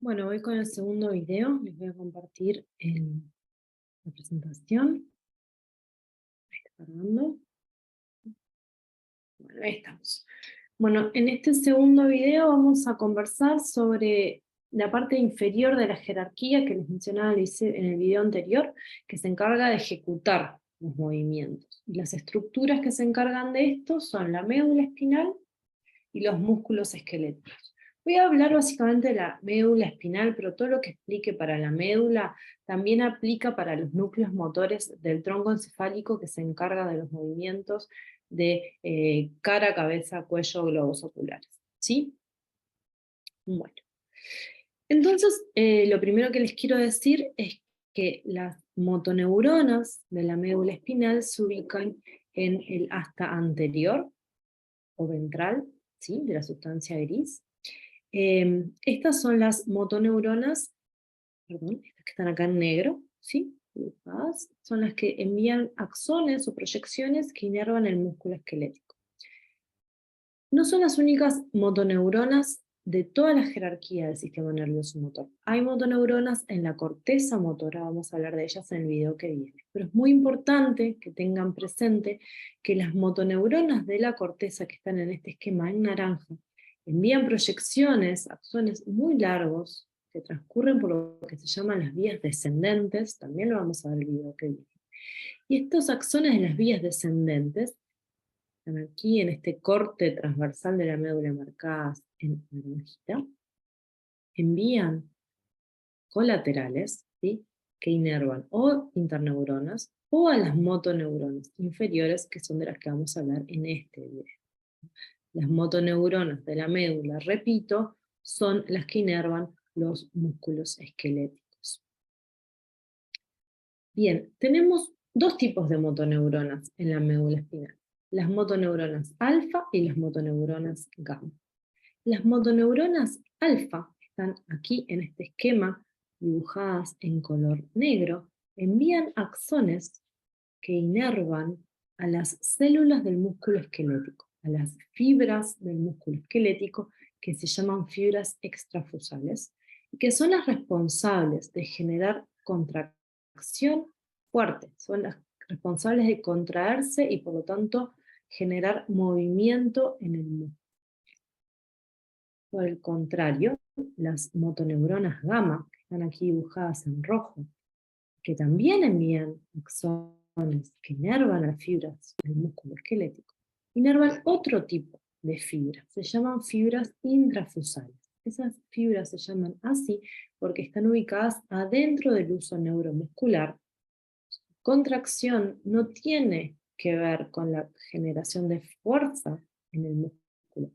Bueno, voy con el segundo video, les voy a compartir la presentación. Ahí está cargando. Bueno, ahí estamos. Bueno, en este segundo video vamos a conversar sobre la parte inferior de la jerarquía que les mencionaba en el video anterior, que se encarga de ejecutar los movimientos. Y las estructuras que se encargan de esto son la médula espinal y los músculos esqueléticos. Voy a hablar básicamente de la médula espinal, pero todo lo que explique para la médula también aplica para los núcleos motores del tronco encefálico que se encarga de los movimientos de cara, cabeza, cuello, globos oculares. ¿Sí? Bueno. Entonces, lo primero que les quiero decir es que las motoneuronas de la médula espinal se ubican en el asta anterior o ventral, ¿sí?, de la sustancia gris. Estas son las motoneuronas, perdón, estas que están acá en negro, ¿sí?, dibujadas, son las que envían axones o proyecciones que inervan el músculo esquelético. No son las únicas motoneuronas de toda la jerarquía del sistema nervioso motor. Hay motoneuronas en la corteza motora, vamos a hablar de ellas en el video que viene. Pero es muy importante que tengan presente que las motoneuronas de la corteza que están en este esquema en naranja envían proyecciones, axones muy largos, que transcurren por lo que se llaman las vías descendentes, también lo vamos a ver en el video que viene. Y estos axones de las vías descendentes están aquí en este corte transversal de la médula marcadas en naranjita, envían colaterales, ¿sí?, que inervan o interneuronas o a las motoneuronas inferiores, que son de las que vamos a hablar en este video. Las motoneuronas de la médula, repito, son las que inervan los músculos esqueléticos. Bien, tenemos dos tipos de motoneuronas en la médula espinal: las motoneuronas alfa y las motoneuronas gamma. Las motoneuronas alfa están aquí en este esquema, dibujadas en color negro, envían axones que inervan a las células del músculo esquelético, a las fibras del músculo esquelético, que se llaman fibras extrafusales, y que son las responsables de generar contracción fuerte, son las responsables de contraerse y por lo tanto generar movimiento en el músculo. Por el contrario, las motoneuronas gamma, que están aquí dibujadas en rojo, que también envían axones que inervan las fibras del músculo esquelético, inervan otro tipo de fibras, se llaman fibras intrafusales. Esas fibras se llaman así porque están ubicadas adentro del huso neuromuscular. Contracción no tiene que ver con la generación de fuerza en el músculo,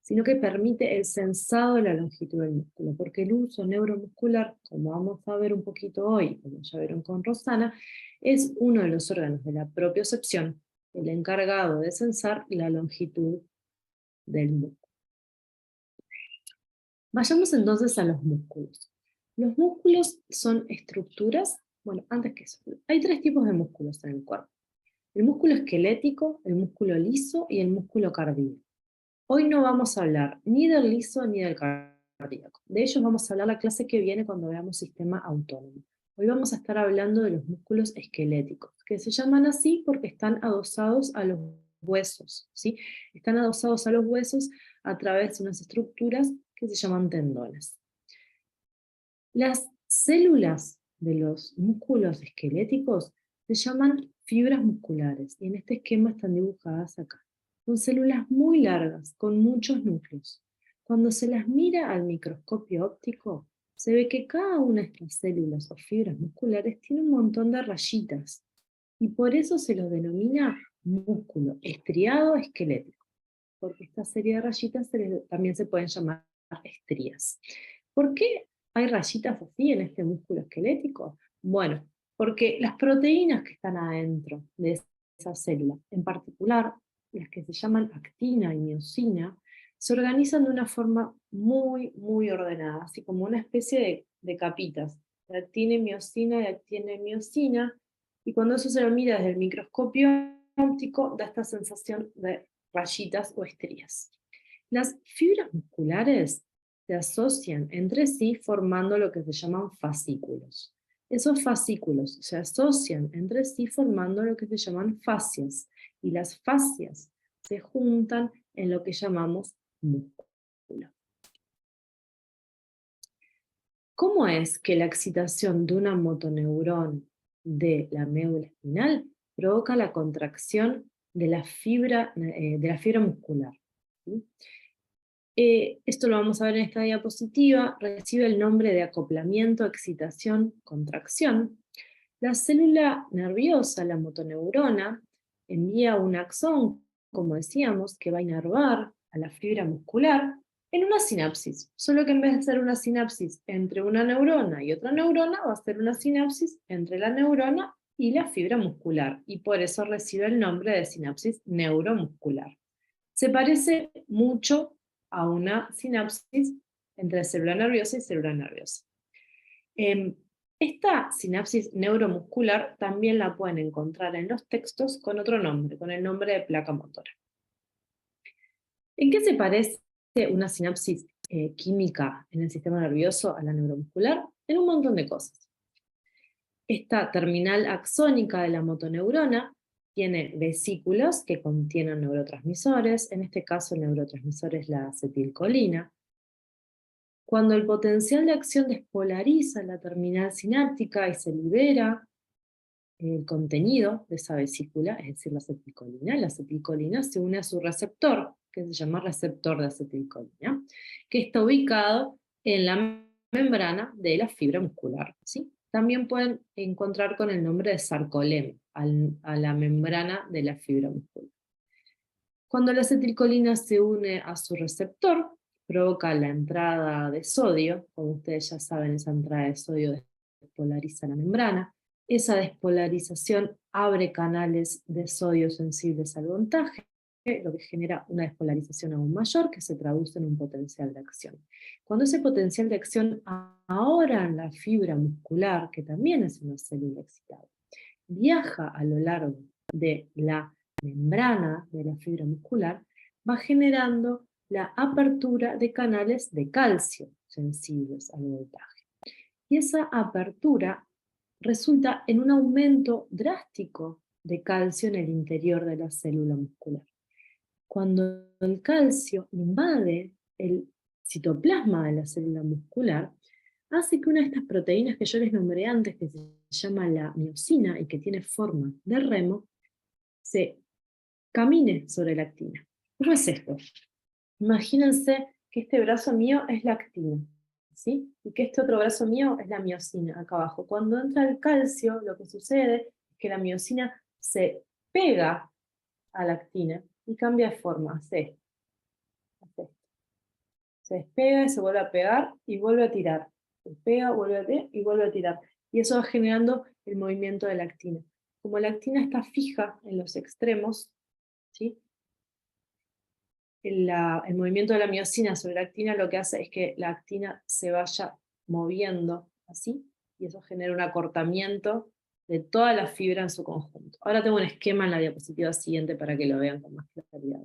sino que permite el sensado de la longitud del músculo, porque el uso neuromuscular, como vamos a ver un poquito hoy, como ya vieron con Rosana, es uno de los órganos de la propiocepción, el encargado de sensar la longitud del músculo. Vayamos entonces a los músculos. Los músculos son estructuras, bueno, antes que eso, hay tres tipos de músculos en el cuerpo: el músculo esquelético, el músculo liso y el músculo cardíaco. Hoy no vamos a hablar ni del liso ni del cardíaco. De ellos vamos a hablar la clase que viene cuando veamos sistema autónomo. Hoy vamos a estar hablando de los músculos esqueléticos, que se llaman así porque están adosados a los huesos, ¿sí? Están adosados a los huesos a través de unas estructuras que se llaman tendones. Las células de los músculos esqueléticos se llaman fibras musculares, y en este esquema están dibujadas acá. Son células muy largas, con muchos núcleos. Cuando se las mira al microscopio óptico, se ve que cada una de estas células o fibras musculares tiene un montón de rayitas, y por eso se los denomina músculo estriado esquelético, porque esta serie de rayitas también se pueden llamar estrías. ¿Por qué hay rayitas así en este músculo esquelético? Bueno, porque las proteínas que están adentro de esa célula, en particular las que se llaman actina y miosina, se organizan de una forma muy, muy ordenada, así como una especie de capitas, de actina y miosina, y cuando eso se lo mira desde el microscopio óptico, da esta sensación de rayitas o estrías. Las fibras musculares se asocian entre sí formando lo que se llaman fascículos. Esos fascículos se asocian entre sí formando lo que se llaman fascias, y las fascias se juntan en lo que llamamos músculo. ¿Cómo es que la excitación de una motoneurona de la médula espinal provoca la contracción de la fibra muscular? ¿Sí? Esto lo vamos a ver en esta diapositiva, recibe el nombre de acoplamiento, excitación, contracción. La célula nerviosa, la motoneurona, envía un axón, como decíamos, que va a inervar a la fibra muscular en una sinapsis, solo que en vez de ser una sinapsis entre una neurona y otra neurona, va a ser una sinapsis entre la neurona y la fibra muscular, y por eso recibe el nombre de sinapsis neuromuscular. Se parece mucho a una sinapsis entre célula nerviosa y célula nerviosa. Esta sinapsis neuromuscular también la pueden encontrar en los textos con otro nombre, con el nombre de placa motora. ¿En qué se parece una sinapsis química en el sistema nervioso a la neuromuscular? En un montón de cosas. Esta terminal axónica de la motoneurona tiene vesículos que contienen neurotransmisores, en este caso el neurotransmisor es la acetilcolina. Cuando el potencial de acción despolariza la terminal sináptica y se libera el contenido de esa vesícula, es decir, la acetilcolina se une a su receptor, que se llama receptor de acetilcolina, que está ubicado en la membrana de la fibra muscular, ¿sí? También pueden encontrar con el nombre de sarcolema a la membrana de la fibra muscular. Cuando la acetilcolina se une a su receptor, provoca la entrada de sodio, como ustedes ya saben, esa entrada de sodio despolariza la membrana. Esa despolarización abre canales de sodio sensibles al voltaje, lo que genera una despolarización aún mayor que se traduce en un potencial de acción. Cuando ese potencial de acción ahora en la fibra muscular, que también es una célula excitada, viaja a lo largo de la membrana de la fibra muscular, va generando la apertura de canales de calcio sensibles al voltaje. Y esa apertura resulta en un aumento drástico de calcio en el interior de la célula muscular. Cuando el calcio invade el citoplasma de la célula muscular, hace que una de estas proteínas que yo les nombré antes, que se llama la miosina y que tiene forma de remo, se camine sobre la actina. ¿Cómo es esto? Imagínense que este brazo mío es la actina, ¿sí? Y que este otro brazo mío es la miosina, acá abajo. Cuando entra el calcio, lo que sucede es que la miosina se pega a la actina y cambia de forma, hace esto. Se despega y se vuelve a pegar y vuelve a tirar. Se despega, vuelve a tirar y vuelve a tirar. Y eso va generando el movimiento de la actina. Como la actina está fija en los extremos, ¿sí? El movimiento de la miosina sobre la actina lo que hace es que la actina se vaya moviendo así, y eso genera un acortamiento de toda la fibra en su conjunto. Ahora tengo un esquema en la diapositiva siguiente para que lo vean con más claridad.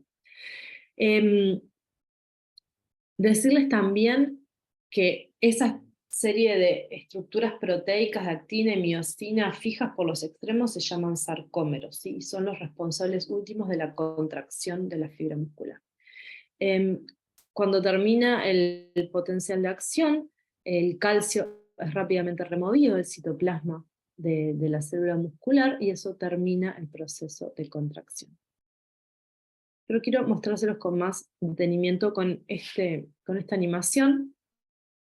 Decirles también que esa serie de estructuras proteicas de actina y miosina fijas por los extremos se llaman sarcómeros, ¿sí? Y son los responsables últimos de la contracción de la fibra muscular. Cuando termina el potencial de acción, el calcio es rápidamente removido del citoplasma de la célula muscular y eso termina el proceso de contracción. Pero quiero mostrárselos con más detenimiento con esta animación.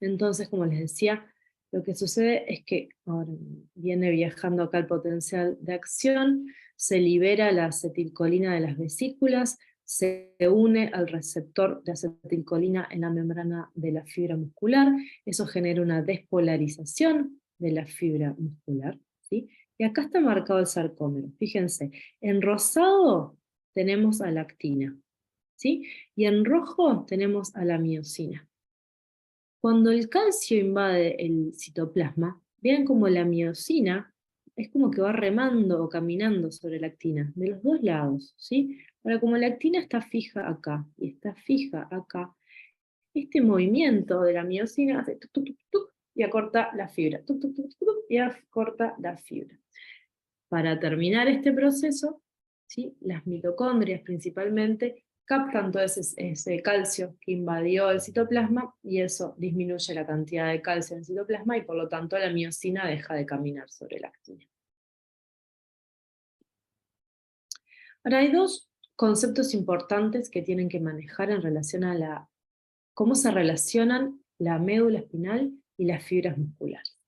Entonces, como les decía, lo que sucede es que ahora viene viajando acá el potencial de acción, se libera la acetilcolina de las vesículas, se une al receptor de acetilcolina en la membrana de la fibra muscular, eso genera una despolarización de la fibra muscular, ¿sí? Y acá está marcado el sarcómero. Fíjense, en rosado tenemos a la actina, ¿sí? Y en rojo tenemos a la miosina. Cuando el calcio invade el citoplasma, vean como la miosina es como que va remando o caminando sobre la actina, de los dos lados, ¿sí? Ahora, como la actina está fija acá y está fija acá, este movimiento de la miosina hace tuc, tuc, tuc, tuc, y acorta la fibra, tuc, tuc, tuc, tuc, tuc, y acorta la fibra. Para terminar este proceso, ¿sí?, las mitocondrias principalmente captan todo ese calcio que invadió el citoplasma, y eso disminuye la cantidad de calcio en el citoplasma, y por lo tanto la miosina deja de caminar sobre la actina. Ahora hay dos conceptos importantes que tienen que manejar en relación a cómo se relacionan la médula espinal y las fibras musculares.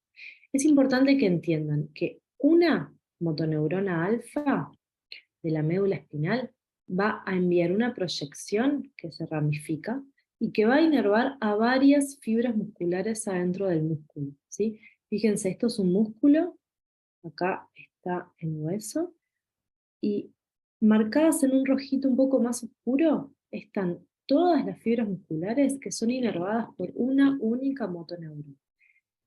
Es importante que entiendan que una motoneurona alfa de la médula espinal va a enviar una proyección que se ramifica y que va a inervar a varias fibras musculares adentro del músculo, ¿sí? Fíjense, esto es un músculo, acá está el hueso, y marcadas en un rojito un poco más oscuro están todas las fibras musculares que son inervadas por una única motoneurona.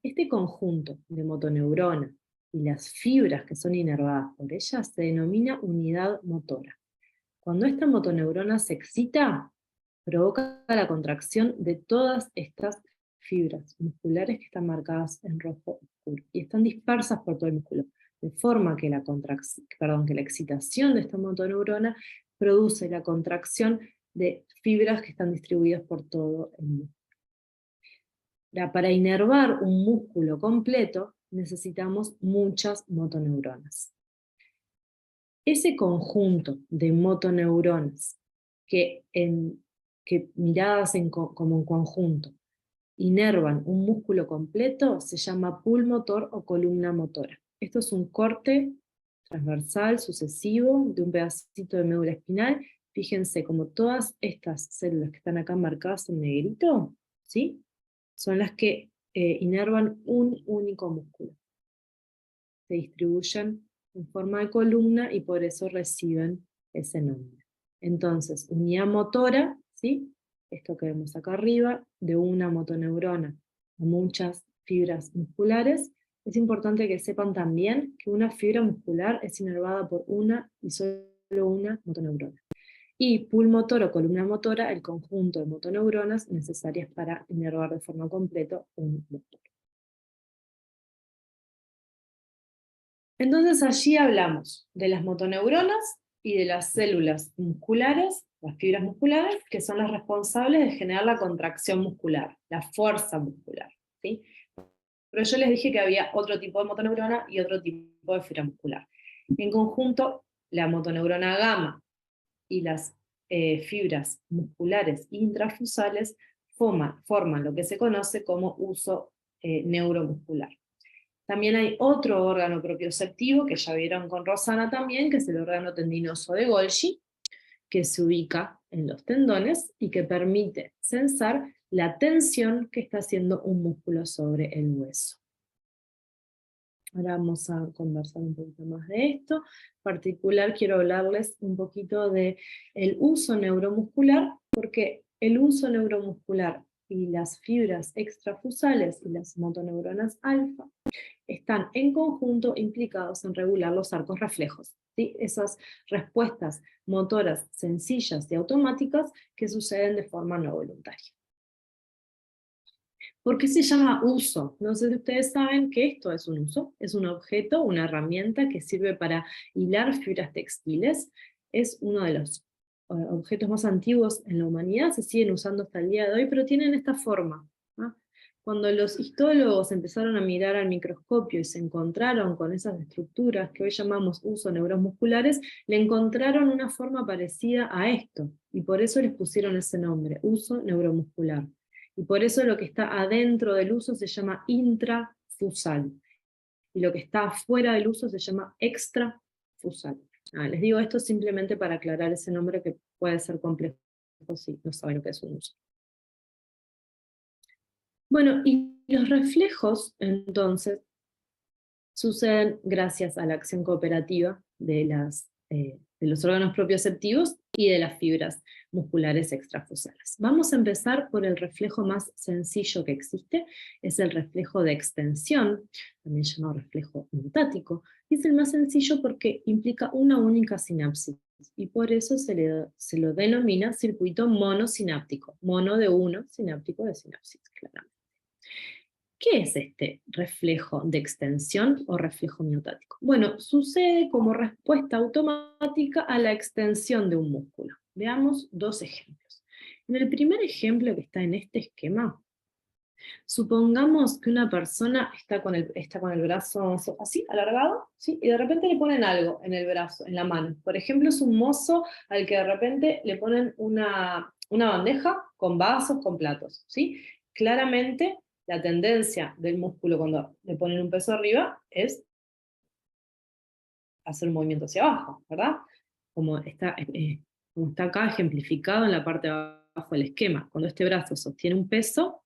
Este conjunto de motoneuronas y las fibras que son inervadas por ellas se denomina unidad motora. Cuando esta motoneurona se excita, provoca la contracción de todas estas fibras musculares que están marcadas en rojo oscuro y están dispersas por todo el músculo, de forma que que la excitación de esta motoneurona produce la contracción de fibras que están distribuidas por todo el músculo. Para inervar un músculo completo necesitamos muchas motoneuronas. Ese conjunto de motoneuronas que miradas como un conjunto inervan un músculo completo se llama pulmotor o columna motora. Esto es un corte transversal sucesivo de un pedacito de médula espinal. Fíjense como todas estas células que están acá marcadas en negrito, ¿sí?, son las que inervan un único músculo. Se distribuyen en forma de columna y por eso reciben ese nombre. Entonces, unidad motora, ¿sí?, esto que vemos acá arriba, de una motoneurona a muchas fibras musculares. Es importante que sepan también que una fibra muscular es inervada por una y solo una motoneurona. Y pulmotor o columna motora, el conjunto de motoneuronas necesarias para inervar de forma completa un motor. Entonces allí hablamos de las motoneuronas y de las células musculares, las fibras musculares, que son las responsables de generar la contracción muscular, la fuerza muscular, ¿sí? Pero yo les dije que había otro tipo de motoneurona y otro tipo de fibra muscular. En conjunto, la motoneurona gamma y las fibras musculares intrafusales forman lo que se conoce como uso neuromuscular. También hay otro órgano propioceptivo, que ya vieron con Rosana también, que es el órgano tendinoso de Golgi, que se ubica en los tendones y que permite sensar la tensión que está haciendo un músculo sobre el hueso. Ahora vamos a conversar un poquito más de esto. En particular quiero hablarles un poquito del uso neuromuscular, porque el uso neuromuscular y las fibras extrafusales y las motoneuronas alfa están en conjunto implicados en regular los arcos reflejos, ¿sí?, esas respuestas motoras sencillas y automáticas que suceden de forma no voluntaria. ¿Por qué se llama uso? No sé si ustedes saben que esto es un uso, es un objeto, una herramienta que sirve para hilar fibras textiles, es uno de los objetos más antiguos en la humanidad, se siguen usando hasta el día de hoy, pero tienen esta forma, ¿no? Cuando los histólogos empezaron a mirar al microscopio y se encontraron con esas estructuras que hoy llamamos uso neuromusculares, le encontraron una forma parecida a esto, y por eso les pusieron ese nombre, uso neuromuscular. Y por eso lo que está adentro del uso se llama intrafusal, y lo que está afuera del uso se llama extrafusal. Les digo esto simplemente para aclarar ese nombre que puede ser complejo si no saben lo que es un uso. Bueno, y los reflejos, entonces, suceden gracias a la acción cooperativa de los órganos propioceptivos y de las fibras musculares extrafusales. Vamos a empezar por el reflejo más sencillo que existe, es el reflejo de extensión, también llamado reflejo mutático, y es el más sencillo porque implica una única sinapsis. y por eso se lo denomina circuito monosináptico, mono de uno, sináptico de sinapsis, claramente. ¿Qué es este reflejo de extensión o reflejo miotático? Bueno, sucede como respuesta automática a la extensión de un músculo. Veamos dos ejemplos. En el primer ejemplo que está en este esquema, supongamos que una persona está con el brazo así, alargado, ¿sí? Y de repente le ponen algo en el brazo, en la mano. Por ejemplo, es un mozo al que de repente le ponen una bandeja con vasos, con platos, ¿sí? Claramente, la tendencia del músculo cuando le ponen un peso arriba es hacer un movimiento hacia abajo, ¿verdad? Como está acá ejemplificado en la parte de abajo del esquema. Cuando este brazo sostiene un peso,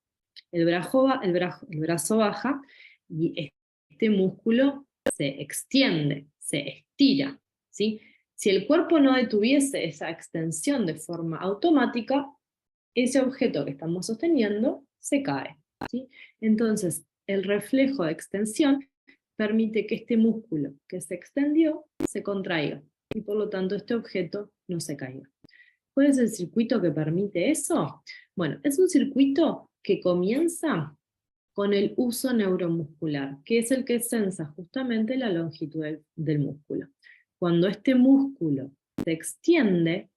el brazo baja y este músculo se extiende, se estira, ¿sí? Si el cuerpo no detuviese esa extensión de forma automática, ese objeto que estamos sosteniendo se cae, ¿sí? Entonces, el reflejo de extensión permite que este músculo que se extendió se contraiga, y por lo tanto este objeto no se caiga. ¿Cuál es el circuito que permite eso? Bueno, es un circuito que comienza con el uso neuromuscular, que es el que sensa justamente la longitud del músculo. Cuando este músculo se extiende,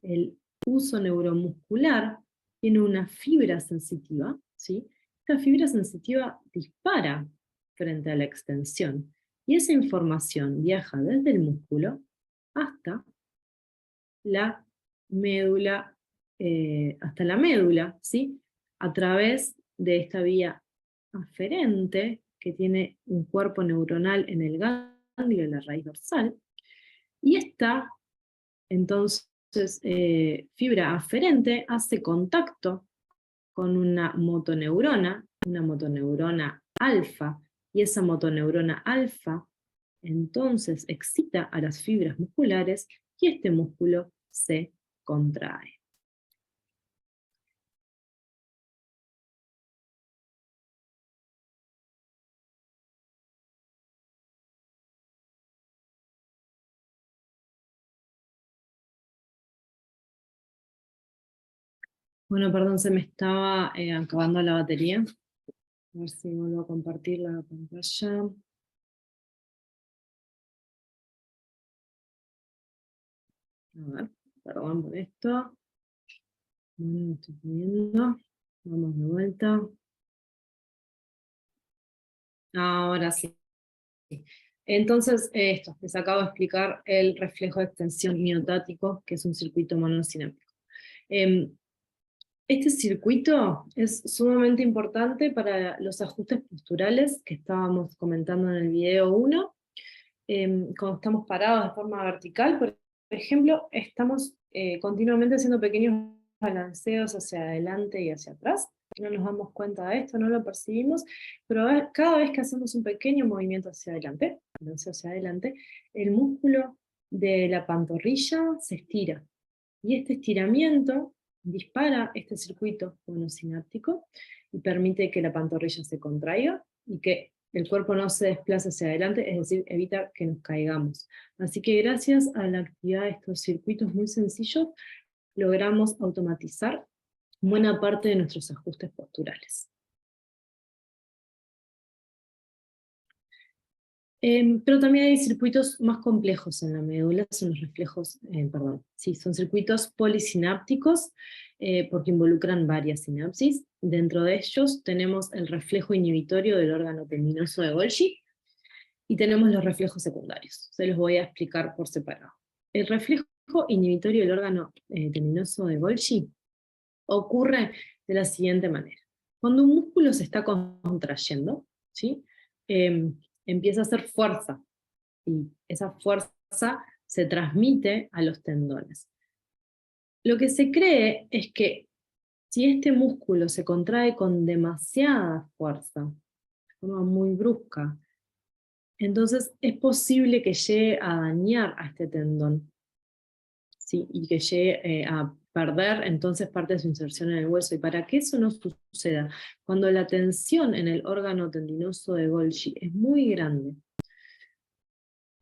el uso neuromuscular tiene una fibra sensitiva, ¿sí? Esta fibra sensitiva dispara frente a la extensión, y esa información viaja desde el músculo hasta la médula, ¿sí? A través de esta vía aferente, que tiene un cuerpo neuronal en el ganglio de la raíz dorsal, y esta, entonces, fibra aferente hace contacto con una motoneurona alfa, y esa motoneurona alfa entonces excita a las fibras musculares y este músculo se contrae. Bueno, perdón, se me estaba acabando la batería. A ver si vuelvo a compartir la pantalla. A ver, perdón por esto. Bueno, me estoy poniendo. Vamos de vuelta. Ahora sí. Entonces, esto, les acabo de explicar el reflejo de extensión miotático, que es un circuito monosináptico. Este circuito es sumamente importante para los ajustes posturales que estábamos comentando en el video 1. Cuando estamos parados de forma vertical, por ejemplo, estamos continuamente haciendo pequeños balanceos hacia adelante y hacia atrás. No nos damos cuenta de esto, no lo percibimos, pero cada vez que hacemos un pequeño movimiento hacia adelante, el músculo de la pantorrilla se estira. Y este estiramiento dispara este circuito monosináptico y permite que la pantorrilla se contraiga y que el cuerpo no se desplace hacia adelante, es decir, evita que nos caigamos. Así que gracias a la actividad de estos circuitos muy sencillos, logramos automatizar buena parte de nuestros ajustes posturales. Pero también hay circuitos más complejos en la médula, son los reflejos, son circuitos polisinápticos, porque involucran varias sinapsis. Dentro de ellos tenemos el reflejo inhibitorio del órgano tendinoso de Golgi, y tenemos los reflejos secundarios. Se los voy a explicar por separado. El reflejo inhibitorio del órgano tendinoso de Golgi ocurre de la siguiente manera. Cuando un músculo se está contrayendo, ¿sí? Empieza a hacer fuerza, y esa fuerza se transmite a los tendones. Lo que se cree es que si este músculo se contrae con demasiada fuerza, de forma muy brusca, entonces es posible que llegue a dañar a este tendón, ¿sí? Y que llegue a perder entonces parte de su inserción en el hueso. Y para que eso no suceda, cuando la tensión en el órgano tendinoso de Golgi es muy grande,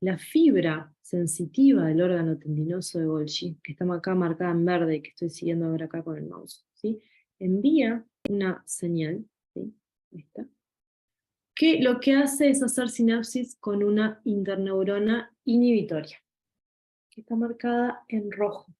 La fibra sensitiva del órgano tendinoso de Golgi, que está acá marcada en verde y que estoy siguiendo ahora acá con el mouse, ¿sí? Envía una señal, ¿sí? Esta, que lo que hace es hacer sinapsis con una interneurona inhibitoria, que está marcada en rojo.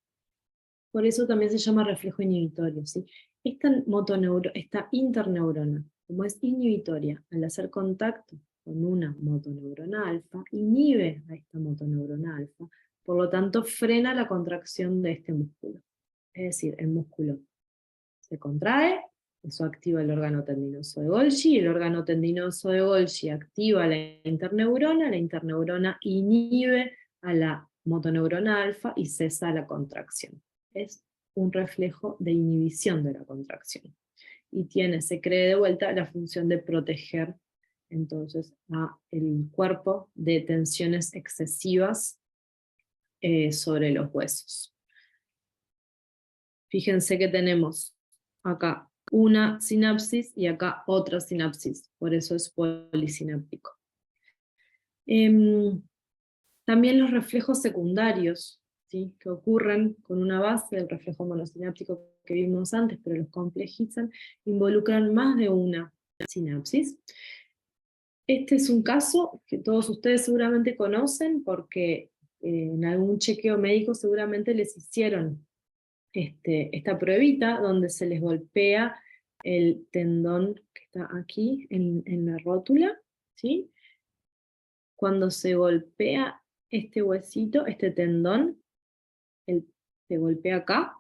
Por eso también se llama reflejo inhibitorio, ¿sí? Esta interneurona, como es inhibitoria, al hacer contacto con una motoneurona alfa, inhibe a esta motoneurona alfa, por lo tanto frena la contracción de este músculo. Es decir, el músculo se contrae, eso activa el órgano tendinoso de Golgi, el órgano tendinoso de Golgi activa la interneurona inhibe a la motoneurona alfa y cesa la contracción. Es un reflejo de inhibición de la contracción. Y se cree de vuelta la función de proteger entonces a el cuerpo de tensiones excesivas sobre los huesos. Fíjense que tenemos acá una sinapsis y acá otra sinapsis, por eso es polisináptico. También los reflejos secundarios, ¿sí? Que ocurren con una base del reflejo monosináptico que vimos antes, pero los complejizan, involucran más de una sinapsis. Este es un caso que todos ustedes seguramente conocen porque en algún chequeo médico seguramente les hicieron esta pruebita donde se les golpea el tendón que está aquí en la rótula, ¿sí? Cuando se golpea este huesito, este tendón, se golpea acá,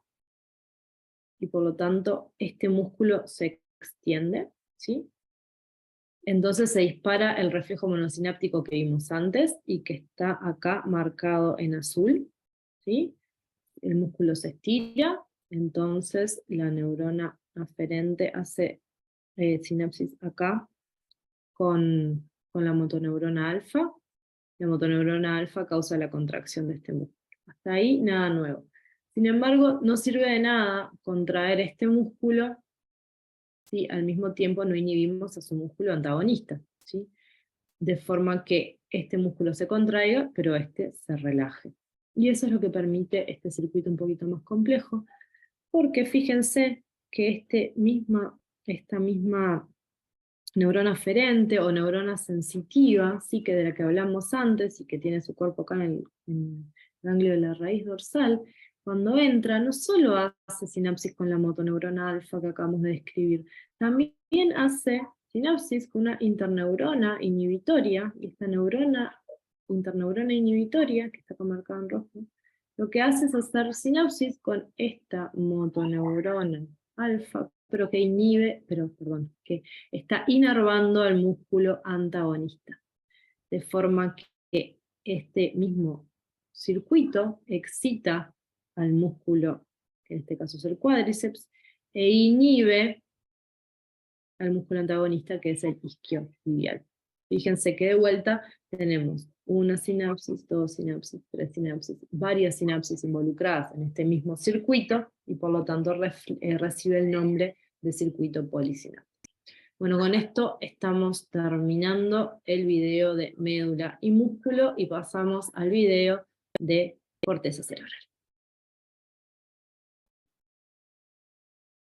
y por lo tanto este músculo se extiende, ¿sí? Entonces se dispara el reflejo monosináptico que vimos antes, y que está acá marcado en azul, ¿sí? El músculo se estira, entonces la neurona aferente hace sinapsis acá con la motoneurona alfa. La motoneurona alfa causa la contracción de este músculo. Hasta ahí nada nuevo. Sin embargo, no sirve de nada contraer este músculo si al mismo tiempo no inhibimos a su músculo antagonista, ¿sí? De forma que este músculo se contraiga, pero este se relaje. Y eso es lo que permite este circuito un poquito más complejo, porque fíjense que esta misma neurona aferente o neurona sensitiva, sí, que de la que hablamos antes y que tiene su cuerpo acá en el ganglio de la raíz dorsal, cuando entra no solo hace sinapsis con la motoneurona alfa que acabamos de describir, también hace sinapsis con una interneurona inhibitoria, y esta interneurona inhibitoria, que está acá marcada en rojo, lo que hace es hacer sinapsis con esta motoneurona alfa, pero que está inervando al músculo antagonista. De forma que este mismo circuito excita al músculo, que en este caso es el cuádriceps, e inhibe al músculo antagonista, que es el isquiotibial. Fíjense que de vuelta tenemos una sinapsis, dos sinapsis, tres sinapsis, varias sinapsis involucradas en este mismo circuito, y por lo tanto recibe el nombre de circuito polisináptico. Bueno, con esto estamos terminando el video de médula y músculo, y pasamos al video de corteza cerebral.